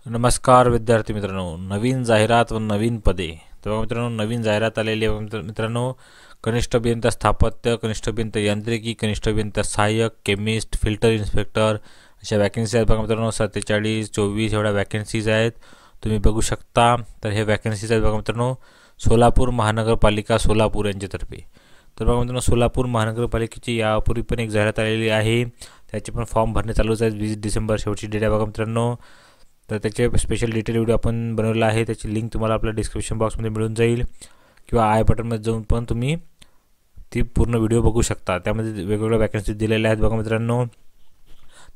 नमस्कार विद्यार्थी मित्रांनो, नवीन जाहिरात व नवीन पदे. तर बघा मित्रांनो, नवीन जाहिरात आलेली आहे मित्रांनो. कनिष्ठ अभियंता स्थापत्य, कनिष्ठ अभियंता यांत्रिकी, कनिष्ठ अभियंता सहाय्यक, केमिस्ट, फिल्टर इन्स्पेक्टर अशा वॅकन्सी आहेत. बघा मित्रांनो, 47, 24 एवढ्या वॅकन्सीज आहेत, तुम्ही बघू शकता. तर हे वॅकन्सीज आहेत बघा मित्रांनो, सोलापूर महानगरपालिका सोलापूर यांच्यातर्फे. तर बघा मित्रांनो, सोलापूर महानगरपालिकेची यापूर्वी पण एक जाहिरात आलेली आहे, त्याचे पण फॉर्म भरणे चालूच आहेत. 20 डिसेंबर शेवटची डेट आहे बघा मित्रांनो. तर त्याचे स्पेशल डिटेल व्हिडिओ आपण बनवला आहे, त्याची लिंक तुम्हाला आपल्या डिस्क्रिप्शन बॉक्समध्ये मिळून जाईल किंवा आय बटनमध्ये जाऊन पण तुम्ही ती पूर्ण व्हिडिओ बघू शकता. त्यामध्ये वेगवेगळ्या वॅकन्सी दिलेल्या आहेत बघा मित्रांनो.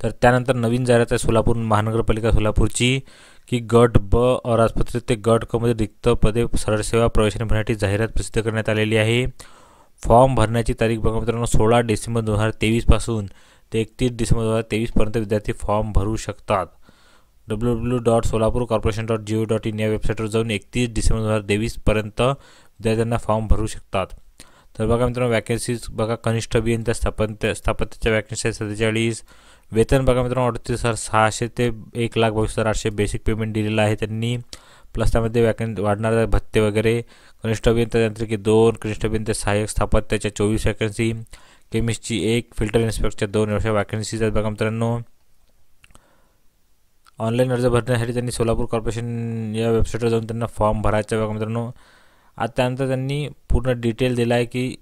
तर त्यानंतर नवीन जाहिरात आहे सोलापूर महानगरपालिका सोलापूरची की गट ब अराजपत्रित ते गट क मध्ये रिक्त पदे सरळ सेवा प्रवेश भरण्यासाठी जाहिरात प्रसिद्ध करण्यात आलेली आहे. फॉर्म भरण्याची तारीख बघा मित्रांनो, 16 डिसेंबर 2023 पासून ते 31 डिसेंबर 2023 पर्यंत विद्यार्थी फॉर्म भरू शकतात. www.solapurcorporation.go.in या वेबसाईटवर जाऊन 31 डिसेंबर 2023 पर्यंत विद्यार्थ्यांना फॉर्म भरू शकतात. तर बघा मित्रांनो, वॅकन्सीज बघा, कनिष्ठ अभियंता स्थापत्याच्या वॅकन्सी 47. वेतन बघा मित्रांनो, 38,600 ते 1,22,800 बेसिक पेमेंट दिलेलं आहे त्यांनी. प्लस त्यामध्ये वाढणारे भत्ते वगैरे. कनिष्ठ अभियंता यांत्रिकी 2, कनिष्ठ अभियंता सहाय्यक स्थापत्याच्या 24 वॅकन्सी, केमिस्ट्री 1, फिल्टर इन्स्पेक्टरच्या 2 अशा वॅकन्सीज आहेत बघा मित्रांनो. ऑनलाईन अर्ज भरण्यासाठी त्यांनी सोलापूर कॉर्पोरेशन या वेबसाईटवर जाऊन त्यांना फॉर्म भरायचा बघा मित्रांनो. आता त्यानंतर त्यांनी पूर्ण डिटेल दिला आहे की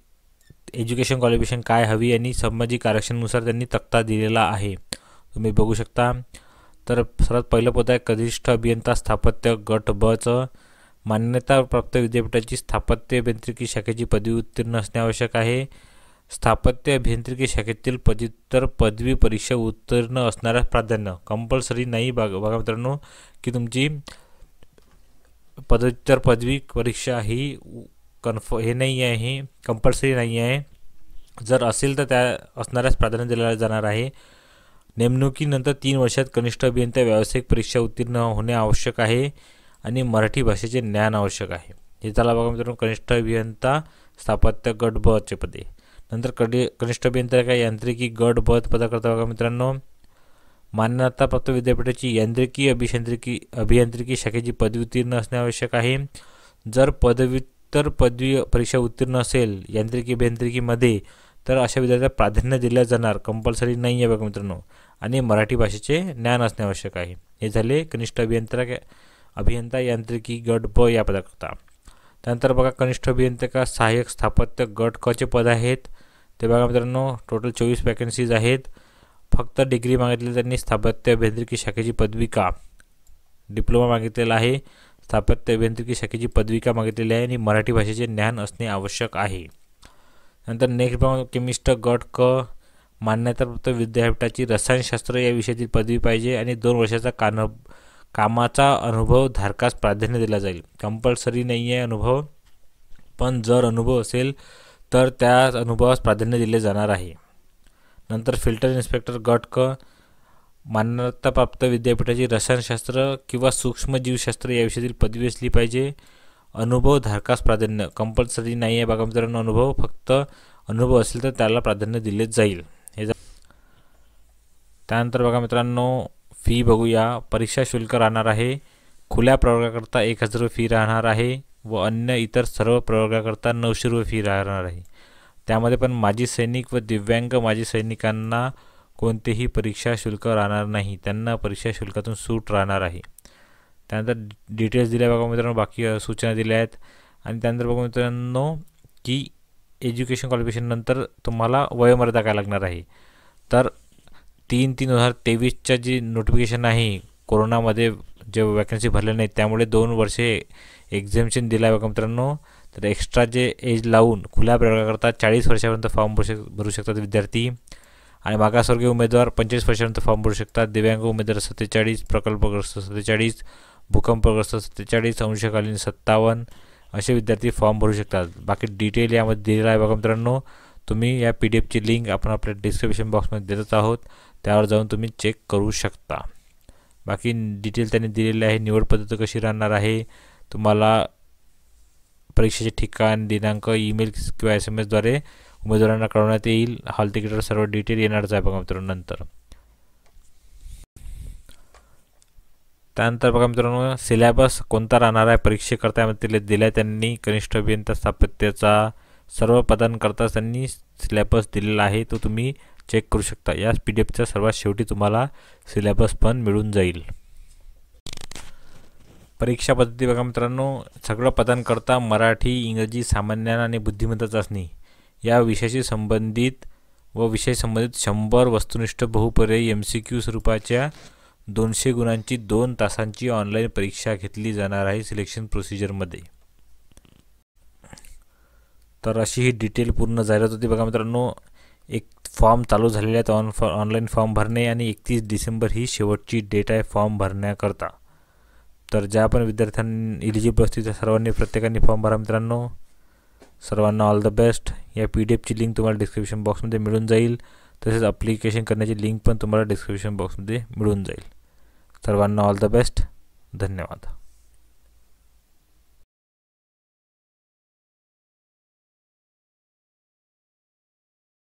एज्युकेशन क्वालिफिकेशन काय हवी आणि सामाजिक आरक्षणानुसार त्यांनी तक्ता दिलेला आहे, तुम्ही बघू शकता. तर सर्वात पहिलं पद आहे कनिष्ठ अभियंता स्थापत्य गट ब चं. मान्यताप्राप्त विद्यापीठाची स्थापत्य अभियांत्रिकी शाखेची पदवी उत्तीर्ण असणे आवश्यक आहे. स्थापत्य अभियांत्रिकी शाखेतील पदव्युत्तर पदवी परीक्षा उत्तीर्ण असणाऱ्या प्राधान्य, कंपल्सरी नाही बघा मित्रांनो की तुमची पदव्युत्तर पदवी परीक्षा ही हे नाही आहे, कंपल्सरी नाही आहे. जर असेल तर त्या असणाऱ्यास प्राधान्य दिले जाणार आहे. नेमणुकीनंतर 3 वर्षात कनिष्ठ अभियंता व्यावसायिक परीक्षा उत्तीर्ण होणे आवश्यक आहे आणि मराठी भाषेचे ज्ञान आवश्यक आहे. हे झाला बघा मित्रांनो कनिष्ठ अभियंता स्थापत्य गट ब चे पदे. नंतर कनिष्ठ अभियंता काय यांत्रिकी गट ब पदाकरता बघा मित्रांनो, मान्यताप्राप्त विद्यापीठाची यांत्रिकी अभियांत्रिकी शाखेची पदवी उत्तीर्ण असणे आवश्यक आहे. जर पदव्युत्तर पदवी परीक्षा उत्तीर्ण असेल यांत्रिकी अभियांत्रिकीमध्ये तर अशा विद्यार्थ्यांना प्राधान्य दिले जाणार, कंपल्सरी नाही आहे बघा मित्रांनो. आणि मराठी भाषेचे ज्ञान असणे आवश्यक आहे. हे झाले कनिष्ठ अभियंता यांत्रिकी गट ब या पदाकरता. त्यानंतर बघा कनिष्ठ अभियंता सहाय्यक स्थापत्य गट क चे पद आहेत. ते बघा मित्रांनो, टोटल 24 वॅकन्सीज आहेत. फक्त डिग्री मागितली त्यांनी, स्थापत्य अभियांत्रिकी शाखेची पदविका डिप्लोमा मागितलेला आहे, स्थापत्य अभियांत्रिकी शाखेची पदविका मागितलेली आहे आणि मराठी भाषेचे ज्ञान असणे आवश्यक आहे. नंतर नेक्स्ट बघा केमिस्ट गट क, मान्यताप्राप्त विद्यापीठाची रसायनशास्त्र या विषयातील पदवी पाहिजे आणि 2 वर्षाचा कामाचा अनुभव धारकास प्राधान्य दिला जाईल. कंपल्सरी नाही आहे अनुभव, पण जर अनुभव असेल तर त्या अनुभवास प्राधान्य दिले जाणार आहे. नंतर फिल्टर इन्स्पेक्टर गट क, मान्यताप्राप्त विद्यापीठाची रसायनशास्त्र किंवा सूक्ष्मजीवशास्त्र या विषयातील पदवी असली पाहिजे. अनुभव धारकास प्राधान्य, कंपल्सरी नाही आहे बघा मित्रांनो अनुभव, फक्त अनुभव असेल तर त्याला प्राधान्य दिले जाईल. हे त्यानंतर बघा मित्रांनो फी बघूया. परीक्षा शुल्क राहणार आहे. खुल्या प्रवर्गाकरता 1,000 रुपये फी राहणार आहे व अन्य इतर सर्व प्रवर्गाकरता 900 रुपये फी राहणार आहे. त्यामध्ये पण माजी सैनिक व दिव्यांग माजी सैनिकांना कोणतेही परीक्षा शुल्क राहणार नाही, त्यांना परीक्षा शुल्कातून सूट राहणार आहे. त्यानंतर डिटेल्स दिल्या बघा मित्रांनो, बाकी सूचना दिल्या आहेत. आणि त्यानंतर बघा मित्रांनो की एज्युकेशन क्वालिफिकेशन नंतर तुम्हाला वयोमर्यादा काय लागणार आहे. तर 3/3/2023च्या जी नोटिफिकेशन आहे, कोरोनामध्ये जे वॅकन्सी भरले नाहीत त्यामुळे 2 वर्षे एक्झामेशन दिलं आहे बघा मित्रांनो. तर एक्स्ट्रा जे एज लावून खुल्या प्रवर्गाकरता 40 वर्षापर्यंत फॉर्म भरू शकतात विद्यार्थी आणि मागासवर्गीय उमेदवार 25 वर्षापर्यंत फॉर्म भरू शकतात. दिव्यांग उमेदवार 47, प्रकल्पग्रस्त 47, भूकंपग्रस्त 47, अंशकालीन 57 असे विद्यार्थी फॉर्म भरू शकतात. बाकी डिटेल यामध्ये दिलेला आहे बघा मित्रांनो. तुम्ही या PDF ची लिंक आपण आपल्या डिस्क्रिप्शन बॉक्समध्ये देतच आहोत, त्यावर जाऊन तुम्ही चेक करू शकता. बाकी डिटेल त्यांनी दिलेले आहे. निवड पद्धत कशी राहणार आहे, तुम्हाला परीक्षेचे ठिकाण, दिनांक, ईमेल किंवा SMS द्वारे उमेदवारांना कळवण्यात येईल. हॉल तिकीटवर सर्व डिटेल येणारच आहे बघा मित्रांनो नंतर. त्यानंतर बघा मित्रांनो, सिलेबस कोणता राहणार आहे परीक्षेकरता दिला त्यांनी. कनिष्ठ अभियंता स्थापत्याचा सर्व पदांकरता त्यांनी सिलेबस दिलेला आहे, तो तुम्ही चेक करू शकता. या PDF सर्वात शेवटी तुम्हाला सिलेबस पण मिळून जाईल. परीक्षा पद्धती बघा मित्रांनो, सगळं पदांकरता मराठी, इंग्रजी, सामान्य आणि बुद्धिमत्ता चाचणी या विषयाशी संबंधित 100 वस्तुनिष्ठ बहुपर्यायी MCQ स्वरूपाच्या 200 गुणांची 2 तासांची ऑनलाईन परीक्षा घेतली जाणार आहे सिलेक्शन प्रोसिजरमध्ये. तर अशी ही डिटेल पूर्ण जाहिरात होती बघा मित्रांनो. एक फॉर्म चालू झालेले आहेत ऑनलाईन फॉर्म भरणे, आणि 31 डिसेंबर ही शेवटची डेट आहे फॉर्म भरण्याकरता. तर ज्या पण विद्यार्थ्यांनी इलिजिबल असतील त्या सर्वांनी प्रत्येकाने फॉर्म भरा मित्रांनो. सर्वांना ऑल द बेस्ट. या PDF लिंक तुम्हाला डिस्क्रिप्शन बॉक्समध्ये मिळून जाईल. तसेच अप्लिकेशन करण्याची लिंक पण तुम्हाला डिस्क्रिप्शन बॉक्समध्ये मिळून जाईल. सर्वांना ऑल द बेस्ट. धन्यवाद.